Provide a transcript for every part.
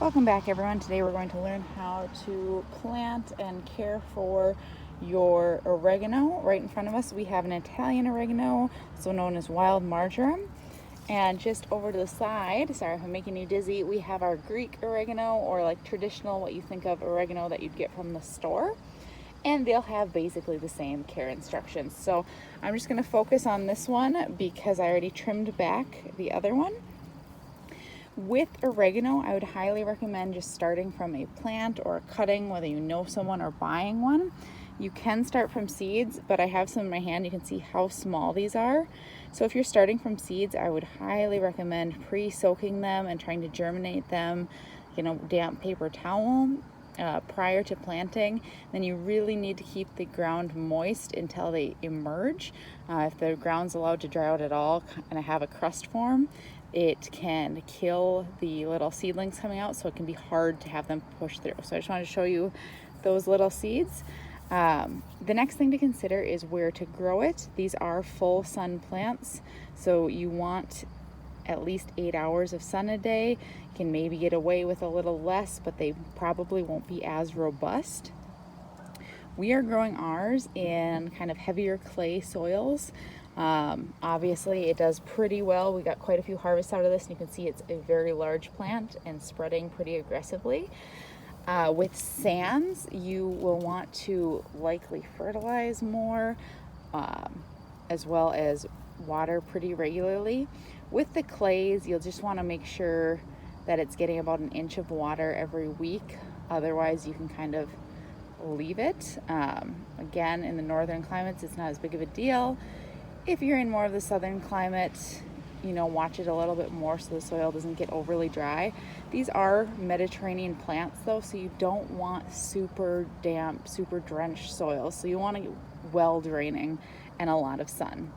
Welcome back, everyone. Today we're going to learn how to plant and care for your oregano. Right in front of us we have an Italian oregano, also known as wild marjoram. And just over to the side, sorry if I'm making you dizzy, we have our Greek oregano, or like traditional, what you think of oregano that you'd get from the store. And they'll have basically the same care instructions. So I'm just going to focus on this one because I already trimmed back the other one. With oregano, I would highly recommend just starting from a plant or a cutting, whether you know someone or buying one. You can start from seeds, but I have some in my hand. You can see how small these are. So if you're starting from seeds, I would highly recommend pre-soaking them and trying to germinate them, damp paper towel prior to planting. Then you really need to keep the ground moist until they emerge. If the ground's allowed to dry out at all and have a crust form, it can kill the little seedlings coming out, so it can be hard to have them push through. So I just wanted to show you those little seeds. The next thing to consider is where to grow it. These are full sun plants, so you want at least 8 hours of sun a day. You can maybe get away with a little less, but they probably won't be as robust. We are growing ours in kind of heavier clay soils. Obviously it does pretty well. We got quite a few harvests out of this, and you can see it's a very large plant and spreading pretty aggressively. With sands, you will want to likely fertilize more, as well as water pretty regularly. With the clays, you'll just want to make sure that it's getting about an inch of water every week. Otherwise you can kind of leave it. Again, in the northern climates, it's not as big of a deal. If you're in more of the southern climate, watch it a little bit more so the soil doesn't get overly dry. These are Mediterranean plants though, so you don't want super damp, super drenched soil. So you want to get well draining and a lot of sun.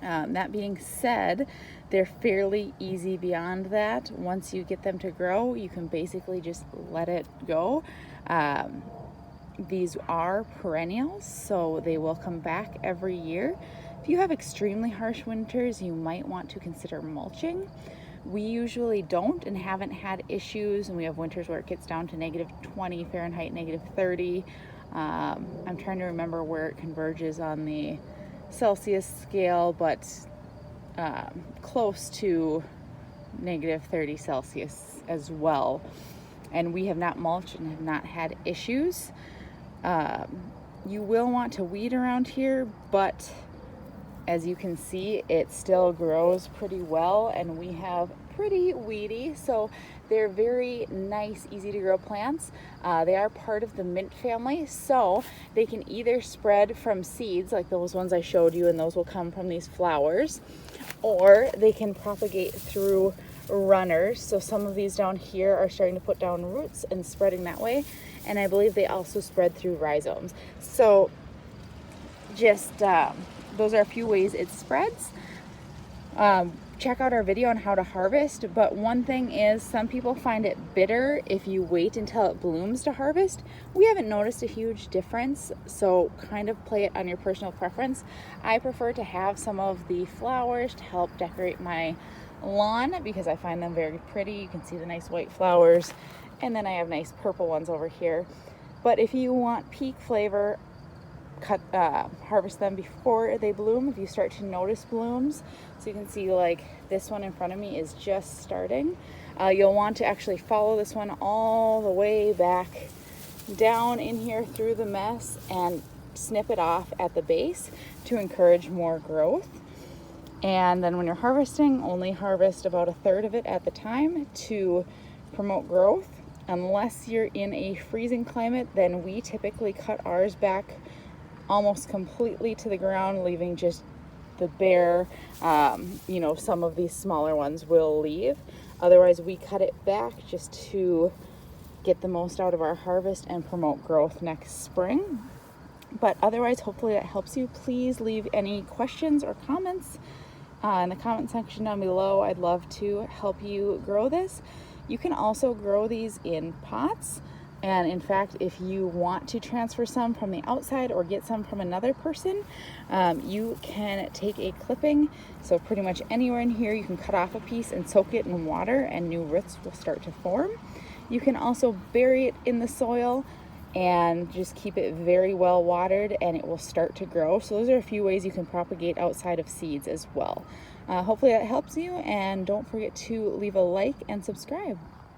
That being said, they're fairly easy beyond that. Once you get them to grow, you can basically just let it go. These are perennials, so they will come back every year. If you have extremely harsh winters, you might want to consider mulching. We usually don't and haven't had issues, and we have winters where it gets down to -20 Fahrenheit, -30. I'm trying to remember where it converges on the Celsius scale, but close to -30 Celsius as well. And we have not mulched and have not had issues. You will want to weed around here, but as you can see, it still grows pretty well, and we have pretty weedy, so they're very nice, easy to grow plants. They are part of the mint family, so they can either spread from seeds like those ones I showed you, and those will come from these flowers, or they can propagate through runners. So some of these down here are starting to put down roots and spreading that way, and I believe they also spread through rhizomes. So just those are a few ways it spreads. Check out our video on how to harvest, but one thing is some people find it bitter if you wait until it blooms to harvest. We haven't noticed a huge difference, so kind of play it on your personal preference. I prefer to have some of the flowers to help decorate my lawn because I find them very pretty. You can see the nice white flowers, and then I have nice purple ones over here. But if you want peak flavor, harvest them before they bloom if you start to notice blooms. So you can see like this one in front of me is just starting. You'll want to actually follow this one all the way back down in here through the mess and snip it off at the base to encourage more growth. And then when you're harvesting, only harvest about a third of it at the time to promote growth. Unless you're in a freezing climate, then we typically cut ours back almost completely to the ground, leaving just the bare, some of these smaller ones will leave. Otherwise, we cut it back just to get the most out of our harvest and promote growth next spring. But otherwise, hopefully that helps you. Please leave any questions or comments in the comment section down below. I'd love to help you grow this. You can also grow these in pots. And in fact, if you want to transfer some from the outside or get some from another person, you can take a clipping. So pretty much anywhere in here, you can cut off a piece and soak it in water, and new roots will start to form. You can also bury it in the soil and just keep it very well watered, and it will start to grow. So those are a few ways you can propagate outside of seeds as well. Hopefully that helps you, and don't forget to leave a like and subscribe.